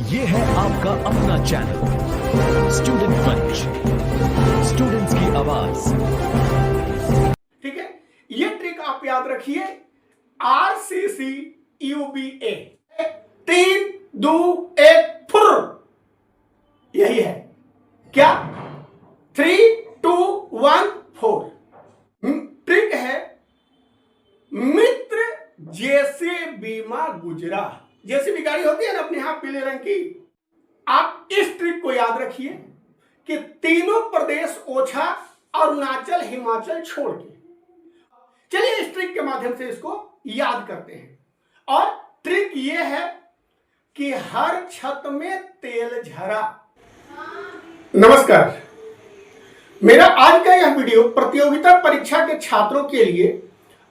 ये है आपका अपना चैनल स्टूडेंट पंच, स्टूडेंट्स की आवाज। ठीक है, ये ट्रिक आप याद रखिए। RCCUBA 3 2 1 फुर, यही है क्या? 3 2 1 4 ट्रिक है। मित्र जैसे बीमा गुजरा, जैसे भी गाड़ी होती है ना अपने हाथ पीले रंग की, आप इस ट्रिक को याद रखिए कि तीनों प्रदेश ओछा, अरुणाचल, हिमाचल छोड़ के। चलिए इस ट्रिक के माध्यम से इसको याद करते हैं। और ट्रिक यह है कि हर छत में तेल झरा। नमस्कार, मेरा आज का यह वीडियो प्रतियोगिता परीक्षा के छात्रों के लिए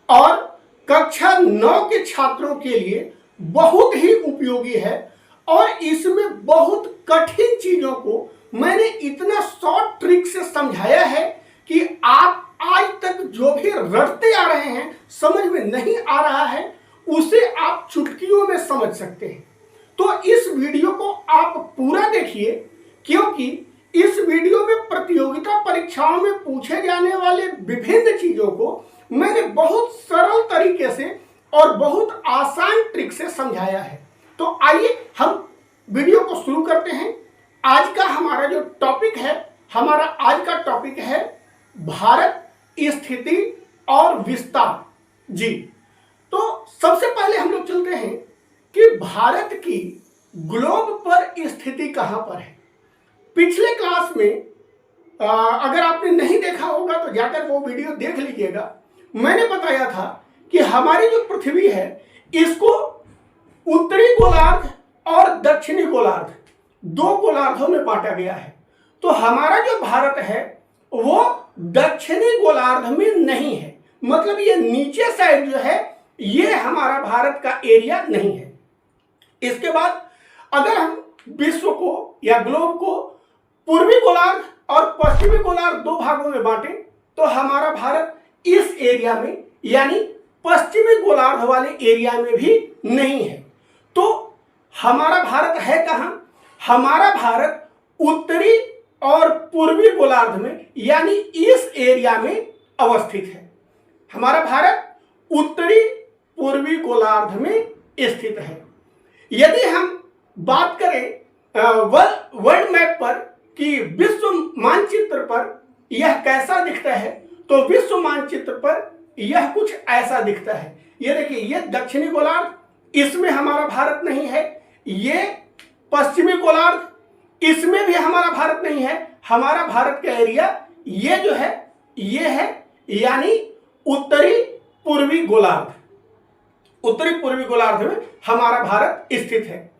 और कक्षा 9 के छात्रों के लिए बहुत ही उपयोगी है। और इसमें बहुत कठिन चीजों को मैंने इतना शॉर्ट ट्रिक से समझाया है कि आप आज तक जो भी रटते आ रहे हैं, समझ में नहीं आ रहा है, उसे आप चुटकियों में समझ सकते हैं। तो इस वीडियो को आप पूरा देखिए, क्योंकि इस वीडियो में प्रतियोगिता परीक्षाओं में पूछे जाने वाले विभिन्न चीजों को मैंने बहुत सरल तरीके से और बहुत आसान ट्रिक से समझाया है। तो आइए हम वीडियो को शुरू करते हैं। आज का हमारा जो टॉपिक है, हमारा आज का टॉपिक है भारत स्थिति और विस्तार। जी, तो सबसे पहले हम लोग चलते हैं कि भारत की ग्लोब पर स्थिति कहां पर है। पिछले क्लास में अगर आपने नहीं देखा होगा तो जाकर वो वीडियो देख लीजिएगा। मैंने बताया था कि हमारी जो पृथ्वी है, इसको उत्तरी गोलार्ध और दक्षिणी गोलार्ध, दो गोलार्धों में बांटा गया है। तो हमारा जो भारत है वो दक्षिणी गोलार्ध में नहीं है, मतलब ये नीचे साइड जो है ये हमारा भारत का एरिया नहीं है। इसके बाद अगर हम विश्व को या ग्लोब को पूर्वी गोलार्ध और पश्चिमी गोलार्ध दो भागों में बांटें तो हमारा भारत इस एरिया में यानी पश्चिमी गोलार्ध वाले एरिया में भी नहीं है। तो हमारा भारत है कहां? हमारा भारत उत्तरी और पूर्वी गोलार्ध में यानी इस एरिया में अवस्थित है। हमारा भारत उत्तरी पूर्वी गोलार्ध में स्थित है। यदि हम बात करें वर्ल्ड मैप पर कि विश्व मानचित्र पर यह कैसा दिखता है, तो विश्व मानचित्र पर यह कुछ ऐसा दिखता है। ये देखिए, ये दक्षिणी गोलार्ध, इसमें हमारा भारत नहीं है। ये पश्चिमी गोलार्ध, इसमें भी हमारा भारत नहीं है। हमारा भारत का एरिया ये जो है ये है, यानी उत्तरी पूर्वी गोलार्ध। उत्तरी पूर्वी गोलार्ध में हमारा भारत स्थित है।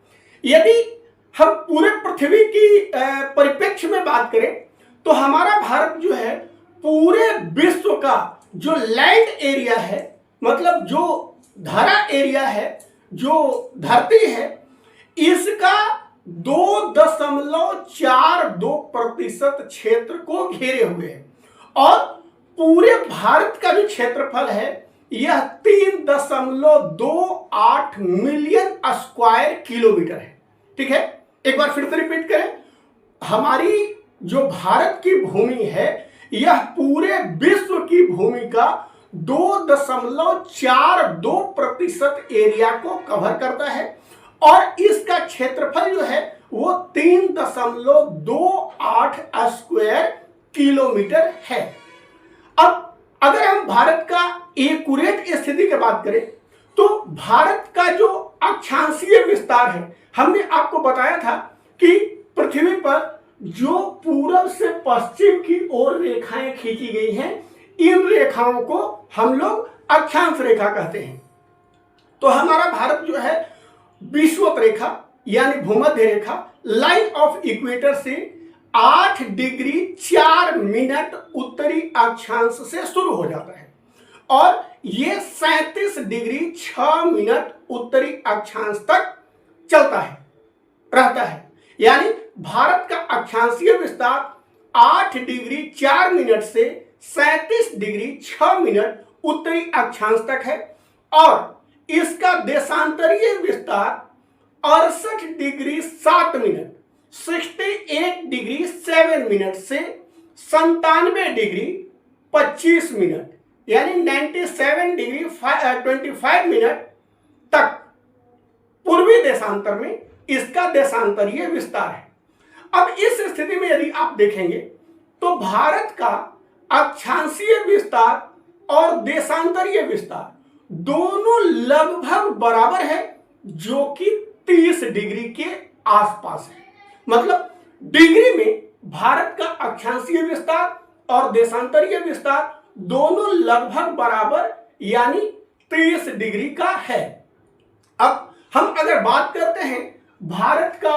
यदि हम पूरे पृथ्वी की परिप्रेक्ष्य में बात करें तो हमारा भारत जो है पूरे विश्व का जो लैंड एरिया है, मतलब जो धरा एरिया है, जो धरती है, इसका 2.42% क्षेत्र को घेरे हुए है। और पूरे भारत का जो क्षेत्रफल है यह 3.28 मिलियन स्क्वायर किलोमीटर है। ठीक है, एक बार फिर से रिपीट करें, हमारी जो भारत की भूमि है यह पूरे विश्व की भूमि का 2.42% एरिया को कवर करता है और इसका क्षेत्रफल जो है वो 3.28 स्क्वायर किलोमीटर है। अब अगर हम भारत का एक्यूरेट स्थिति की बात करें तो भारत का जो अक्षांशीय विस्तार है, हमने आपको बताया था कि पृथ्वी पर जो पूरब से पश्चिम की ओर रेखाएं खींची गई हैं, इन रेखाओं को हम लोग अक्षांश रेखा कहते हैं। तो हमारा भारत जो है विषुवत रेखा यानी भूमध्य रेखा, लाइन ऑफ इक्वेटर से 8 डिग्री 4 मिनट उत्तरी अक्षांश से शुरू हो जाता है और ये 37 डिग्री 6 मिनट उत्तरी अक्षांश तक चलता है, रहता है। यानी भारत का अक्षांशीय विस्तार 8 डिग्री 4 मिनट से 37 डिग्री 6 मिनट उत्तरी अक्षांश तक है और इसका देशांतरीय विस्तार 68 डिग्री 7 मिनट 68 डिग्री 7 मिनट से 97 डिग्री 25 मिनट यानी 97 डिग्री 25 मिनट तक पूर्वी देशांतर में इसका देशांतरीय विस्तार है। अब इस स्थिति में यदि आप देखेंगे तो भारत का अक्षांशीय विस्तार और देशांतरीय विस्तार दोनों लगभग बराबर है, जो कि 30 डिग्री के आसपास है। मतलब डिग्री में भारत का अक्षांशीय विस्तार और देशांतरीय विस्तार दोनों लगभग बराबर यानी 30 डिग्री का है। अब हम अगर बात करते हैं भारत का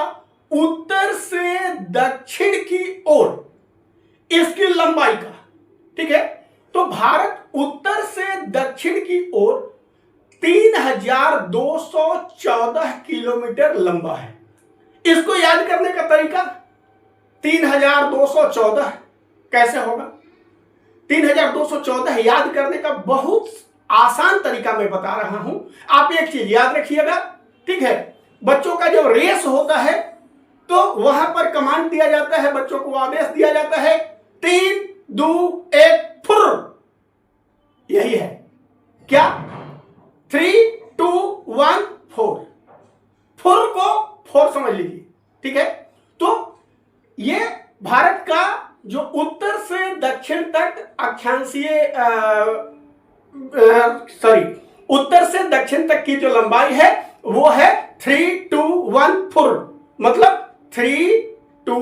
उत्तर से दक्षिण की ओर इसकी लंबाई का, ठीक है, तो भारत उत्तर से दक्षिण की ओर 3214 किलोमीटर लंबा है। इसको याद करने का तरीका 3214 कैसे होगा? 3214 याद करने का बहुत आसान तरीका मैं बता रहा हूं। आप एक चीज याद रखिएगा, ठीक है, बच्चों का जब रेस होता है तो वहां पर कमांड दिया जाता है, बच्चों को आदेश दिया जाता है 3 2 1 फुर। यही है क्या? 3 2 1 4। फुर को 4 समझ लीजिए, ठीक है। तो ये भारत का जो उत्तर से दक्षिण तक अक्षांशीय उत्तर से दक्षिण तक की जो लंबाई है वो है 3 2 1 4, मतलब 3 2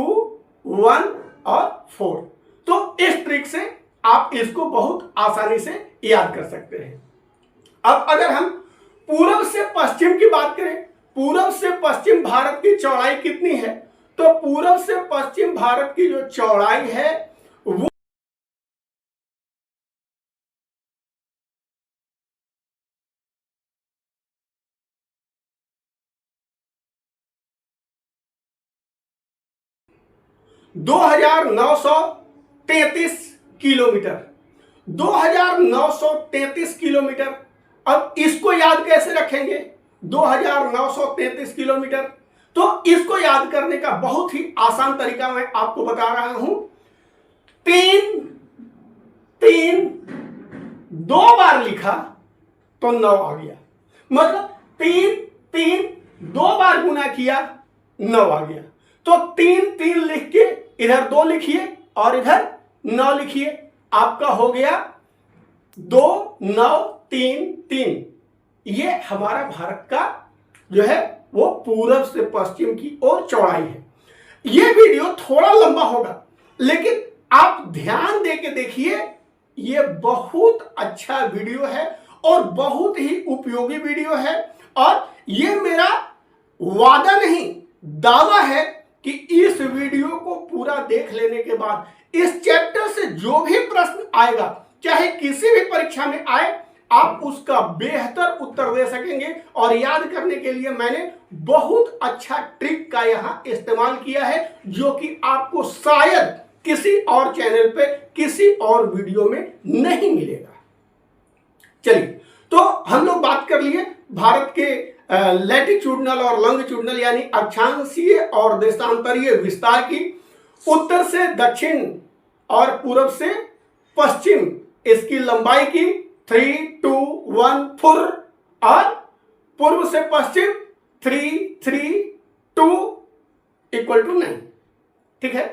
1 और 4। तो इस ट्रिक से आप इसको बहुत आसानी से याद कर सकते हैं। अब अगर हम पूर्व से पश्चिम की बात करें, पूर्व से पश्चिम भारत की चौड़ाई कितनी है? तो पूर्व से पश्चिम भारत की जो चौड़ाई है वो किलोमीटर 2933 किलोमीटर। अब इसको याद कैसे रखेंगे? 2933 किलोमीटर, तो इसको याद करने का बहुत ही आसान तरीका मैं आपको बता रहा हूं। 3 3 2 बार लिखा तो 9 आ गया, मतलब 3 3 2 बार गुना किया 9 आ गया। तो 3 3 लिख के इधर 2 लिखिए और इधर 9 लिखिए, आपका हो गया 2 9 3 3। ये हमारा भारत का जो है वो पूर्व से पश्चिम की ओर चौड़ाई है। ये वीडियो थोड़ा लंबा होगा, लेकिन आप ध्यान दे के देखिए, ये बहुत अच्छा वीडियो है और बहुत ही उपयोगी वीडियो है। और ये मेरा वादा नहीं, दावा है कि इस वीडियो को पूरा देख लेने के बाद इस चैप्टर से जो भी प्रश्न आएगा, चाहे किसी भी परीक्षा में आए, आप उसका बेहतर उत्तर दे सकेंगे। और याद करने के लिए मैंने बहुत अच्छा ट्रिक का यहां इस्तेमाल किया है, जो कि आपको शायद किसी और चैनल पे किसी और वीडियो में नहीं मिलेगा। चलिए, तो हम लोग बात कर लिए भारत के लैटिट्यूडनल और लॉन्गिट्यूडनल यानी अक्षांशीय और देशांतरीय विस्तार की। उत्तर से दक्षिण और पूर्व से पश्चिम इसकी लंबाई की 3 2 1 4 और पूर्व से पश्चिम 3 3 2 = 9, ठीक है।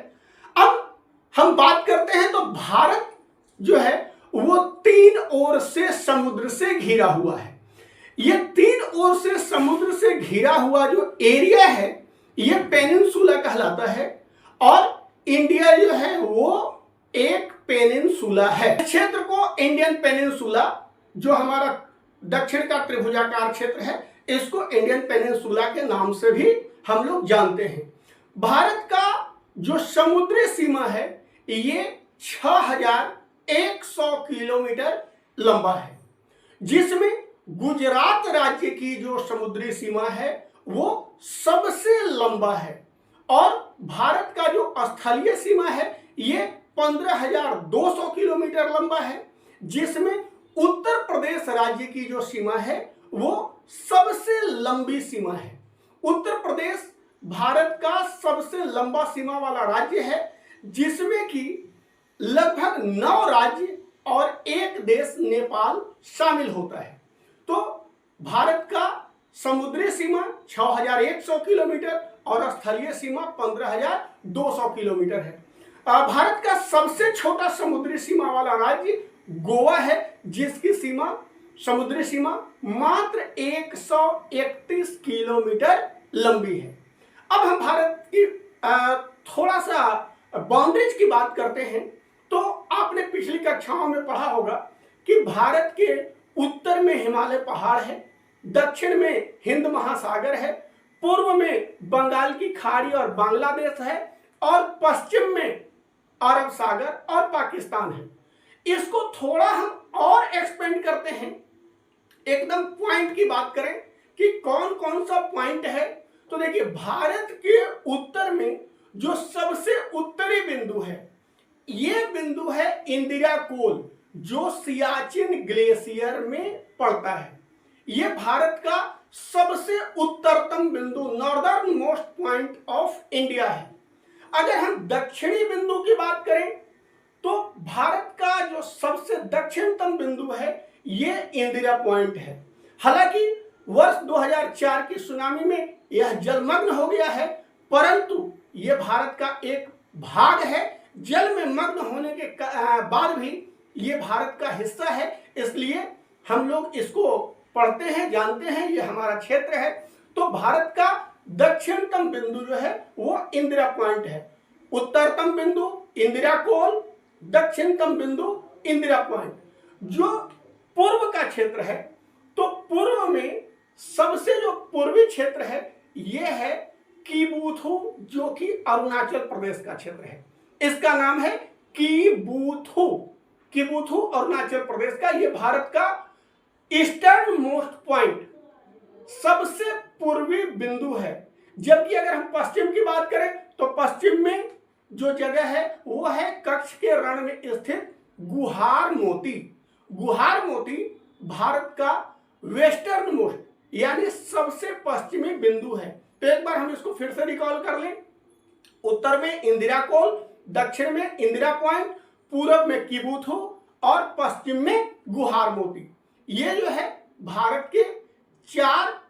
अब हम बात करते हैं तो भारत जो है वो 3 ओर से समुद्र से घिरा हुआ है। ये 3 ओर से समुद्र से घिरा हुआ जो एरिया है ये पेनिनसुला कहलाता है, और इंडिया जो है वो एक पेनिनसुला है। क्षेत्र को इंडियन पेनिनसुला, जो हमारा दक्षिण का त्रिभुजाकार क्षेत्र है, इसको इंडियन पेनिनसुला के नाम से भी हम लोग जानते हैं। भारत का जो समुद्री सीमा है ये 6100 किलोमीटर लंबा है, जिसमें गुजरात राज्य की जो समुद्री सीमा है वो सबसे लंबा है, और भारत का जो स्थलीय सीमा है ये 15200 किलोमीटर लंबा है, जिसमें उत्तर प्रदेश राज्य की जो सीमा है वो सबसे लंबी सीमा है। उत्तर प्रदेश भारत का सबसे लंबा सीमा वाला राज्य है, जिसमें कि लगभग 9 राज्य और एक देश नेपाल शामिल होता है। तो भारत का समुद्री सीमा 6100 किलोमीटर और स्थलीय सीमा 15200 किलोमीटर है। भारत का सबसे छोटा समुद्री सीमा वाला राज्य गोवा है, जिसकी समुद्री सीमा मात्र 131 किलोमीटर लंबी है। अब हम भारत की थोड़ा सा बाउंड्रीज की बात करते हैं। तो आपने पिछली कक्षाओं में पढ़ा होगा कि भारत के उत्तर में हिमालय पहाड़ है, दक्षिण में हिंद महासागर है, पूर्व में बंगाल की खाड़ी और बांग्लादेश है, और पश्चिम में अरब सागर और पाकिस्तान है। इसको थोड़ा हम और एक्सपेंड करते हैं, एकदम पॉइंट की बात करें कि कौन कौन सा पॉइंट है। तो देखिए, भारत के उत्तर में जो सबसे उत्तरी बिंदु है, ये बिंदु है इंदिरा कोल, जो सियाचिन ग्लेशियर में पड़ता है। ये भारत का सबसे उत्तरतम बिंदु, northern most point of India है। अगर हम दक्षिणी बिंदु की बात करें तो भारत का जो सबसे दक्षिणतम बिंदु है, ये इंदिरा पॉइंट है। हालांकि वर्ष 2004 की सुनामी में यह जलमग्न हो गया है, परंतु यह भारत का एक भाग है। जल में मग्न होने के बाद भी ये भारत का हिस्सा है, इसलिए हम लोग इसको पढ़ते हैं, जानते हैं, ये हमारा क्षेत्र है। तो भारत का दक्षिणतम बिंदु जो है वो इंदिरा पॉइंट है। उत्तरतम बिंदु इंदिरा कोल, दक्षिणतम बिंदु इंदिरा पॉइंट। जो पूर्व का क्षेत्र है, तो पूर्व में सबसे जो पूर्वी क्षेत्र है ये है कीबुथु, जो कि अरुणाचल प्रदेश का क्षेत्र है। इसका नाम है कीबुथु। कीबुथु अरुणाचल प्रदेश का, ये भारत का ईस्टर्न मोस्ट पॉइंट, सबसे पूर्वी बिंदु है। जबकि अगर हम पश्चिम की बात करें तो पश्चिम में जो जगह है वो है कच्छ के रण में स्थित गुहार मोती। गुहार मोती भारत का वेस्टर्न मोस्ट यानी सबसे पश्चिमी बिंदु है। तो एक बार हम इसको फिर से रिकॉल कर लें। उत्तर में इंदिरा कोल, दक्षिण में इंदिरा पॉइंट, पूरब में कीबुथु और पश्चिम में गुहार मोती। ये जो है भारत के 4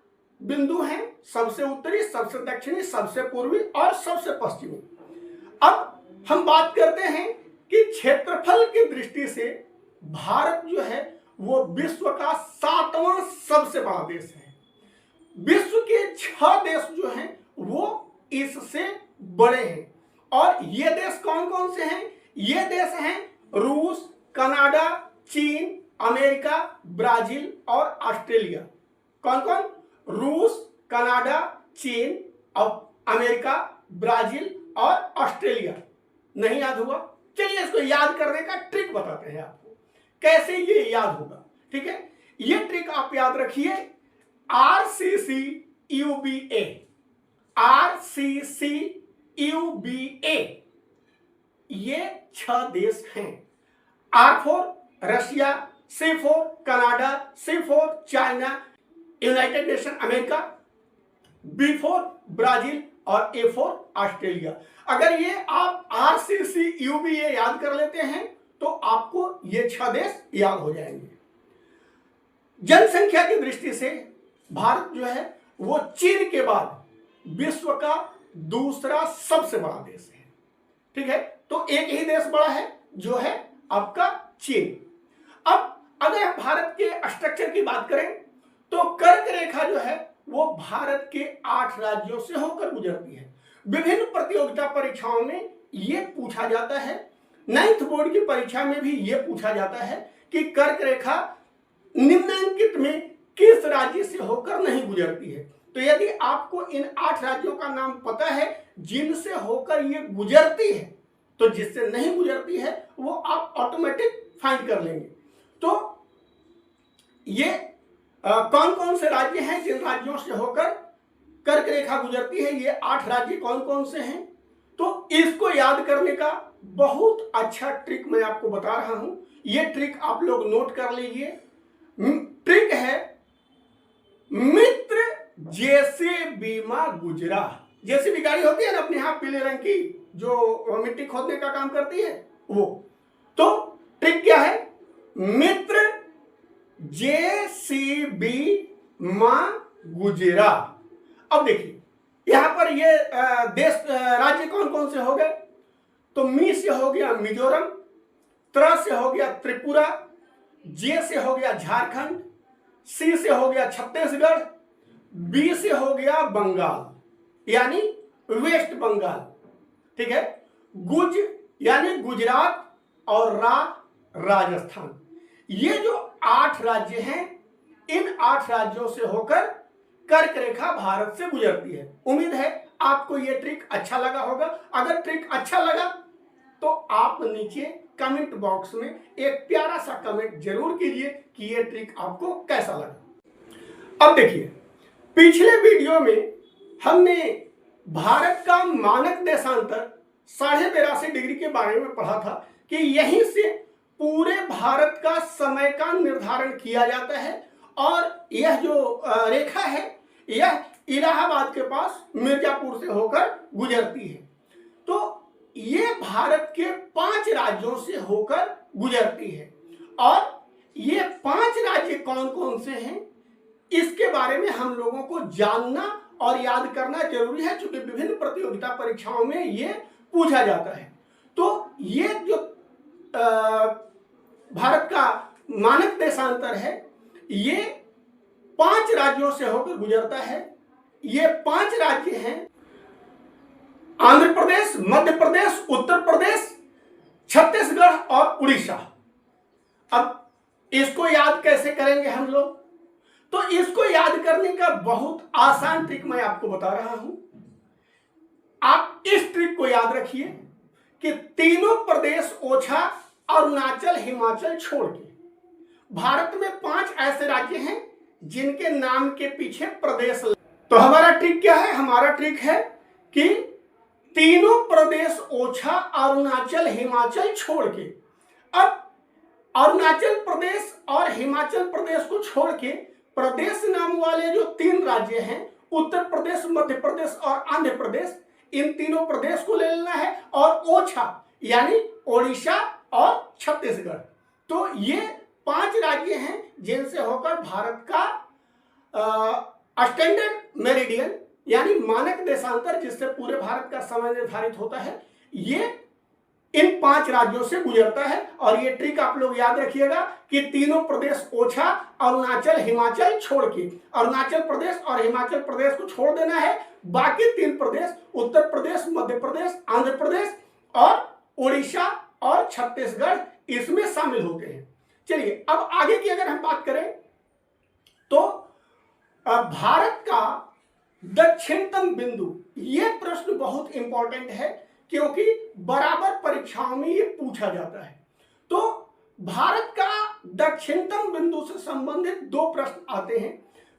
बिंदु हैं, सबसे उत्तरी, सबसे दक्षिणी, सबसे पूर्वी और सबसे पश्चिमी। अब हम बात करते हैं कि क्षेत्रफल की दृष्टि से भारत जो है वो विश्व का 7वां सबसे बड़ा देश है। विश्व के 6 देश जो हैं वो इससे बड़े हैं। और ये देश कौन कौन से हैं? ये देश हैं रूस, कनाडा, चीन, अमेरिका, ब्राजील और ऑस्ट्रेलिया। कौन कौन? रूस, कनाडा, चीन, अमेरिका, ब्राजील और ऑस्ट्रेलिया। नहीं याद हुआ? चलिए इसको याद करने का ट्रिक बताते हैं आपको, कैसे ये याद होगा। ठीक है, ये ट्रिक आप याद रखिए। RCCUBA, RCCUBA, ये 6 देश हैं। R for Russia, C for Canada, C for China, United nation America, B for Brazil और A फॉर ऑस्ट्रेलिया। अगर ये आप RCCUBA याद कर लेते हैं तो आपको ये 6 देश याद हो जाएंगे। जनसंख्या की दृष्टि से भारत जो है वो चीन के बाद विश्व का दूसरा सबसे बड़ा देश है। ठीक है, तो एक ही देश बड़ा है जो है आपका चीन। अब अगर हम भारत के स्ट्रक्चर की बात करें तो कर्क रेखा जो है वो भारत के 8 राज्यों से होकर गुजरती है। विभिन्न प्रतियोगिता परीक्षाओं में ये पूछा जाता है, 9th बोर्ड की परीक्षा में भी ये पूछा जाता है कि कर्क रेखा निम्नलिखित में किस राज्य से होकर नहीं गुजरती है। तो यदि आपको इन 8 राज्यों का नाम पता है जिनसे होकर ये गुजरती है, तो जिससे नहीं गुजरती है वो आप ऑटोमेटिक फाइंड कर लेंगे। तो ये कौन कौन से राज्य हैं जिन राज्यों से होकर कर्क रेखा गुजरती है, ये 8 राज्य कौन कौन से हैं। तो इसको याद करने का बहुत अच्छा ट्रिक मैं आपको बता रहा हूं। ये ट्रिक आप लोग नोट कर लीजिए। ट्रिक है मित्र जेसीबी मां गुजरा। जेसीबी गाड़ी होती है ना अपने यहाँ पीले रंग की, जो मिट्टी खोदने का काम करती है, वो। तो ट्रिक क्या है? मित्र जेसीबी मां गुजरा। अब देखिए यहां पर ये देश राज्य कौन कौन से हो गए? तो मी से हो गया मिजोरम, त्र से हो गया त्रिपुरा, जे से हो गया झारखंड, सी से हो गया छत्तीसगढ़, बी से हो गया बंगाल यानी वेस्ट बंगाल। ठीक है, गुज यानी गुजरात और राजस्थान। ये जो 8 राज्य हैं, इन 8 राज्यों से होकर कर्क रेखा भारत से गुजरती है। उम्मीद है आपको ये ट्रिक अच्छा लगा होगा। अगर ट्रिक अच्छा लगा तो आप नीचे कमेंट बॉक्स में एक प्यारा सा कमेंट जरूर कीजिए कि ये ट्रिक आपको कैसा लगा। अब देखिए, पिछले वीडियो में हमने भारत का मानक देशांतर 82.5 डिग्री के बारे में पढ़ा था कि यहीं से पूरे भारत का समय का निर्धारण किया जाता है और यह जो रेखा है यह इलाहाबाद के पास मिर्जापुर से होकर गुजरती है। तो ये भारत के 5 राज्यों से होकर गुजरती है और ये 5 राज्य कौन कौन से हैं इसके बारे में हम लोगों को जानना और याद करना जरूरी है, क्योंकि विभिन्न प्रतियोगिता परीक्षाओं में ये पूछा जाता है। तो ये जो भारत का मानक देशांतर है ये 5 राज्यों से होकर गुजरता है। ये 5 राज्य हैं आंध्र प्रदेश, मध्य प्रदेश, उत्तर प्रदेश, छत्तीसगढ़ और उड़ीसा। अब इसको याद कैसे करेंगे हम लोग? तो इसको याद करने का बहुत आसान ट्रिक मैं आपको बता रहा हूं। आप इस ट्रिक को याद रखिए कि तीनों प्रदेश ओछा, अरुणाचल, हिमाचल छोड़ के भारत में 5 ऐसे राज्य हैं जिनके नाम के पीछे प्रदेश। तो हमारा ट्रिक क्या है? हमारा ट्रिक है कि तीनों प्रदेश ओछा, अरुणाचल, हिमाचल छोड़ के। अब अरुणाचल प्रदेश और हिमाचल प्रदेश को छोड़ के प्रदेश नाम वाले जो 3 राज्य हैं, उत्तर प्रदेश, मध्य प्रदेश और आंध्र प्रदेश, इन तीनों प्रदेश को ले लेना है और ओछा यानी ओडिशा और छत्तीसगढ़। तो ये 5 राज्य हैं जिनसे होकर भारत का स्टैंडर्ड मेरिडियन यानी मानक देशांतर, जिससे पूरे भारत का समय निर्धारित होता है, ये इन 5 राज्यों से गुजरता है। और ये ट्रिक आप लोग याद रखिएगा कि तीनों प्रदेश ओछा, अरुणाचल, हिमाचल छोड़ के, अरुणाचल प्रदेश और हिमाचल प्रदेश को छोड़ देना है। बाकी 3 प्रदेश उत्तर प्रदेश, मध्य प्रदेश, आंध्र प्रदेश और उड़ीसा और छत्तीसगढ़ इसमें शामिल होते हैं। चलिए अब आगे की अगर हम बात करें तो भारत का दक्षिणतम बिंदु, यह प्रश्न बहुत इंपॉर्टेंट है क्योंकि बराबर परीक्षाओं में ये पूछा जाता है। तो भारत का दक्षिणतम बिंदु से संबंधित 2 प्रश्न आते हैं।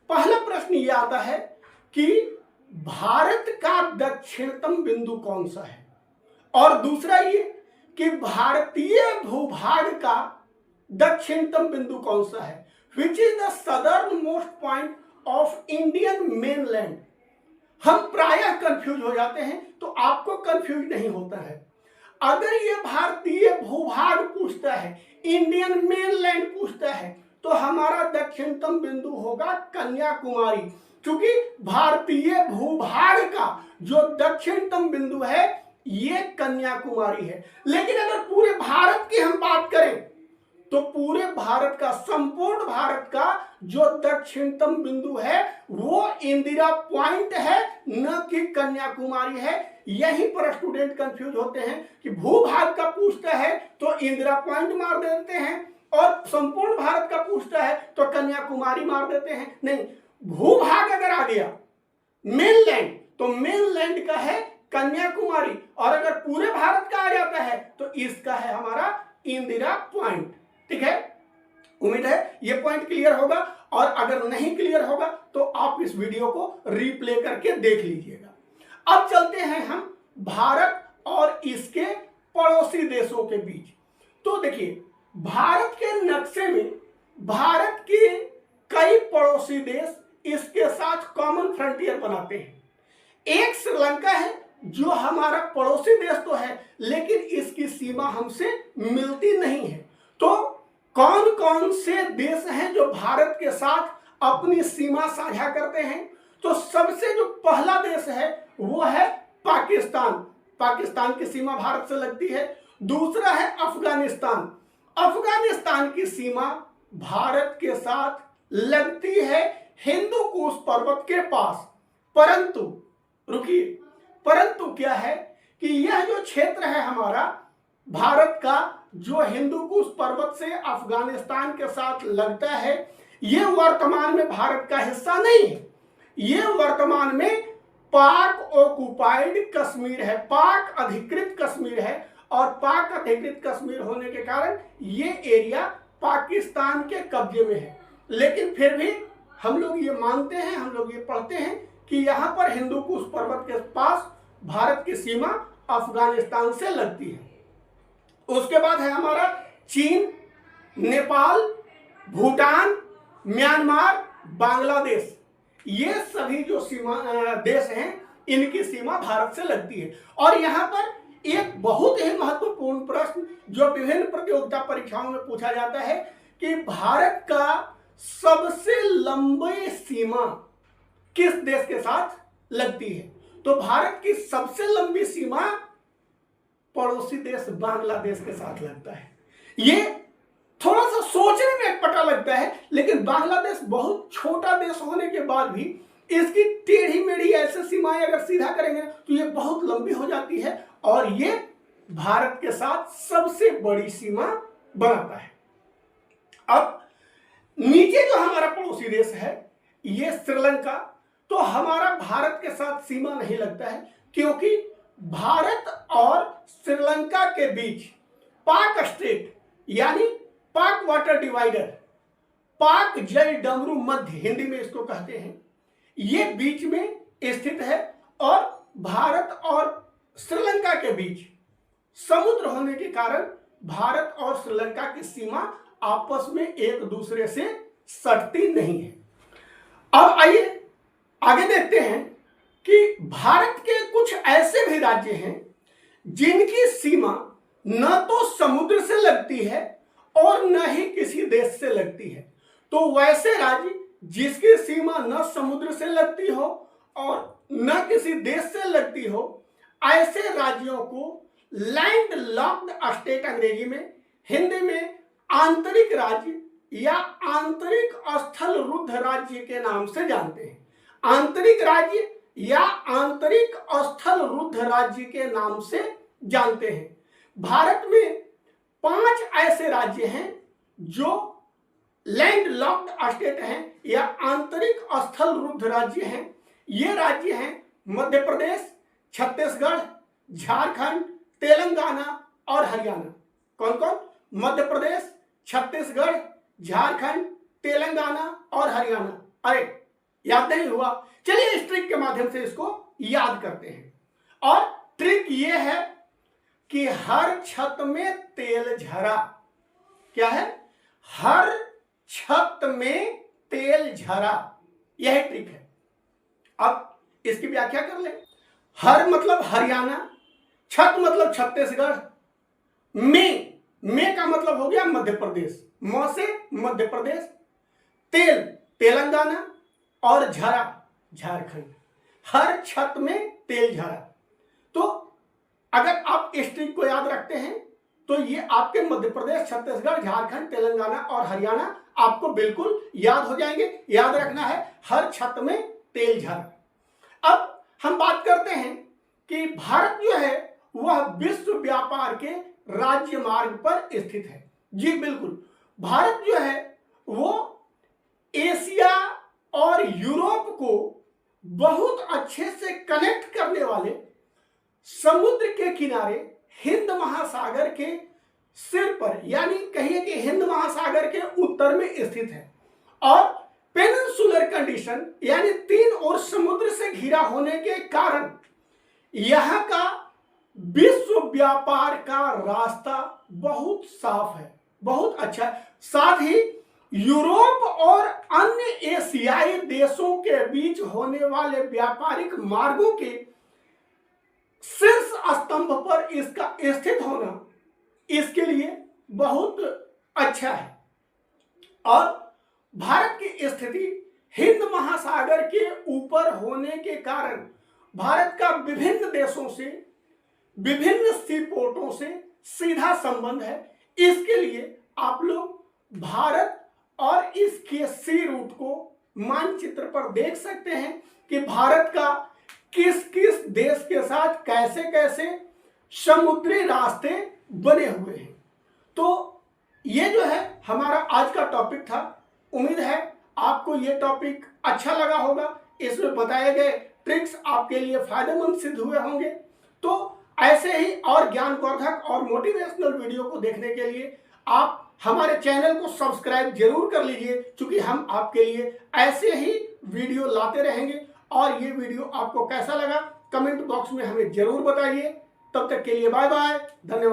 पहला प्रश्न ये आता है कि भारत का दक्षिणतम बिंदु कौन सा है, और दूसरा ये कि भारतीय भूभाग का दक्षिणतम बिंदु कौन सा है, which is the southern most point of Indian mainland. हम प्रायः कंफ्यूज हो जाते हैं, तो आपको कंफ्यूज नहीं होता है। अगर ये भारतीय भूभाग पूछता है, इंडियन मेनलैंड पूछता है, तो हमारा दक्षिणतम बिंदु होगा कन्याकुमारी, क्योंकि भारतीय भूभाग का जो दक्षिणतम बिंदु है ये कन्याकुमारी है। लेकिन अगर पूरे भारत की हम बात करें तो पूरे भारत का, संपूर्ण भारत का जो दक्षिणतम बिंदु है वो इंदिरा पॉइंट है, न कि कन्याकुमारी है। यहीं पर स्टूडेंट कंफ्यूज होते हैं कि भूभाग का पूछता है तो इंदिरा पॉइंट मार देते हैं और संपूर्ण भारत का पूछता है तो कन्याकुमारी मार देते हैं। नहीं, भूभाग अगर आ गया मेनलैंड तो मेनलैंड का है कन्याकुमारी, और अगर पूरे भारत का आ जाता है तो इसका है हमारा इंदिरा पॉइंट। ठीक है, उम्मीद है ये पॉइंट क्लियर होगा, और अगर नहीं क्लियर होगा तो आप इस वीडियो को रिप्ले करके देख लीजिएगा। अब चलते हैं हम भारत और इसके पड़ोसी देशों के बीच। तो देखिए, भारत के नक्शे में भारत के कई पड़ोसी देश इसके साथ कॉमन फ्रंटियर बनाते हैं। एक श्रीलंका है जो हमारा पड़ोसी देश तो है, लेकिन इसकी सीमा हमसे मिलती नहीं है। तो कौन कौन से देश हैं जो भारत के साथ अपनी सीमा साझा करते हैं? तो सबसे जो पहला देश है वो है पाकिस्तान। पाकिस्तान की सीमा भारत से लगती है। दूसरा है अफगानिस्तान। अफगानिस्तान की सीमा भारत के साथ लगती है हिंदू कुश पर्वत के पास। परंतु रुकिए, परंतु क्या है कि यह जो क्षेत्र है हमारा भारत का, जो हिंदू कुश पर्वत से अफगानिस्तान के साथ लगता है, यह वर्तमान में भारत का हिस्सा नहीं है। यह वर्तमान में पाक ऑक्युपाइड कश्मीर है, पाक अधिकृत कश्मीर है। और पाक अधिकृत कश्मीर होने के कारण यह एरिया पाकिस्तान के कब्जे में है। लेकिन फिर भी हम लोग ये मानते हैं, हम लोग ये पढ़ते हैं कि यहां पर हिंदू कुश पर्वत के पास भारत की सीमा अफगानिस्तान से लगती है। उसके बाद है हमारा चीन, नेपाल, भूटान, म्यांमार, बांग्लादेश। ये सभी जो सीमा देश हैं, इनकी सीमा भारत से लगती है। और यहाँ पर एक बहुत ही महत्वपूर्ण प्रश्न जो विभिन्न प्रतियोगिता परीक्षाओं में पूछा जाता है कि भारत का सबसे लंबी सीमा किस देश के साथ लगती है? तो भारत की सबसे लंबी सीमा पड़ोसी देश बांग्लादेश के साथ लगता है। ये थोड़ा सा सोचने में अटपटा लगता है, लेकिन बांग्लादेश बहुत छोटा देश होने के बाद भी इसकी टेढ़ी मेढ़ी ऐसे सीमाएं अगर सीधा करेंगे तो ये बहुत लंबी हो जाती है और ये भारत के साथ सबसे बड़ी सीमा बनाता है। अब नीचे जो हमारा पड़ोसी देश है ये श्रीलंका, तो हमारा भारत के साथ सीमा नहीं लगता है, क्योंकि भारत और श्रीलंका के बीच पाक स्ट्रेट यानी पाक वाटर डिवाइडर, पाक जल डमरू मध्य हिंदी में इसको कहते हैं, ये बीच में स्थित है। और भारत और श्रीलंका के बीच समुद्र होने के कारण भारत और श्रीलंका की सीमा आपस में एक दूसरे से सटती नहीं है। अब आइए आगे देखते हैं कि भारत के कुछ ऐसे भी राज्य हैं जिनकी सीमा न तो समुद्र से लगती है और न ही किसी देश से लगती है। तो वैसे राज्य जिसकी सीमा न समुद्र से लगती हो और न किसी देश से लगती हो, ऐसे राज्यों को लैंड लॉक्ड स्टेट अंग्रेजी में, हिंदी में आंतरिक राज्य या आंतरिक स्थल रुद्ध राज्य के नाम से जानते हैं। आंतरिक राज्य या आंतरिक स्थल रुद्ध राज्य के नाम से जानते हैं। भारत में 5 ऐसे राज्य हैं जो लैंड लॉक्ड स्टेट हैं या आंतरिक स्थल रुद्ध राज्य हैं। ये राज्य हैं मध्य प्रदेश, छत्तीसगढ़, झारखंड, तेलंगाना और हरियाणा। कौन कौन? मध्य प्रदेश, छत्तीसगढ़, झारखंड, तेलंगाना और हरियाणा। अरे याद नहीं हुआ? चलिए इस ट्रिक के माध्यम से इसको याद करते हैं। और ट्रिक ये है कि हर छत में तेल झरा। क्या है? हर छत में तेल झरा, यही ट्रिक है। अब इसकी व्याख्या कर ले। हर मतलब हरियाणा, छत मतलब छत्तीसगढ़, में का मतलब हो गया मध्य प्रदेश, म से मध्य प्रदेश, तेल तेलंगाना और झरा झारखंड। हर छत में तेल झरा। तो अगर आप इस ट्रिक को याद रखते हैं तो ये आपके मध्य प्रदेश, छत्तीसगढ़, झारखंड, तेलंगाना और हरियाणा आपको बिल्कुल याद हो जाएंगे। याद रखना है हर छत में तेल झरा। अब हम बात करते हैं कि भारत जो है वह विश्व व्यापार के राज्य मार्ग पर स्थित है। जी बिल्कुल, भारत जो है वो एशिया और यूरोप को बहुत अच्छे से कनेक्ट करने वाले समुद्र के किनारे हिंद महासागर के सिर पर, यानी कहिए कि हिंद महासागर के उत्तर में स्थित है। और पेनिनसुलर कंडीशन यानी 3 ओर समुद्र से घिरा होने के कारण यहां का विश्व व्यापार का रास्ता बहुत साफ है, बहुत अच्छा है। साथ ही यूरोप और अन्य एशियाई देशों के बीच होने वाले व्यापारिक मार्गों के शीर्ष स्तंभ पर इसका स्थित होना इसके लिए बहुत अच्छा है। और भारत की स्थिति हिंद महासागर के ऊपर होने के कारण भारत का विभिन्न देशों से, विभिन्न सी पोर्टों से सीधा संबंध है। इसके लिए आप लोग भारत और इसके सी रूट को मानचित्र पर देख सकते हैं कि भारत का किस किस देश के साथ कैसे कैसे समुद्री रास्ते बने हुए हैं। तो ये जो है हमारा आज का टॉपिक था। उम्मीद है आपको ये टॉपिक अच्छा लगा होगा। इसमें बताए गए ट्रिक्स आपके लिए फायदेमंद सिद्ध हुए होंगे। तो ऐसे ही और ज्ञानवर्धक और मोटिवेशनल वीडियो को देखने के लिए आप हमारे चैनल को सब्सक्राइब जरूर कर लीजिए, क्योंकि हम आपके लिए ऐसे ही वीडियो लाते रहेंगे। और ये वीडियो आपको कैसा लगा कमेंट बॉक्स में हमें जरूर बताइए। तब तक के लिए बाय बाय, धन्यवाद।